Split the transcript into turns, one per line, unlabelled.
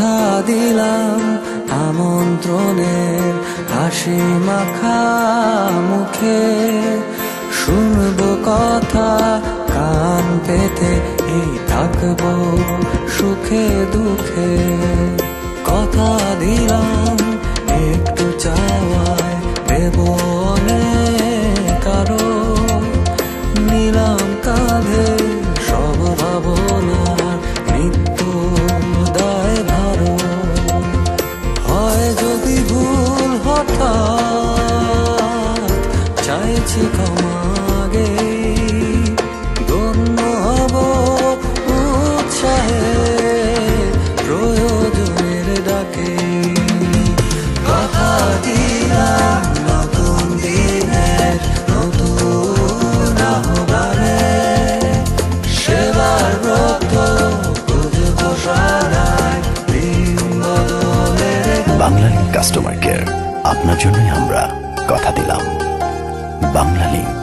কথা দিলাম আমন্ত্রণের হাসি মাখা মুখে, শুনবো কথা কান পেতে, এই থাকবো সুখে দুঃখে। কথা দিলাম একটু চাওয়ায় দেব অনেক আরো, নিলাম কাঁধে সব ভাবনার নিত্য দায় ভারো। হয় যদি ভুল হঠাৎ চাইছি ক্ষমাগে, ধন্য হব উৎসাহে প্রয়োজনের ডাকে। কথা দিলাম নতুন দিনের নতুন আহ্বানে, সেবার ব্রত বুঝবো সারায় দিন বদলের।
বাংলালিংক কাস্টমার কেয়ার, আপনার জন্যই আমরা কথা দিলাম। বাংলালিংক।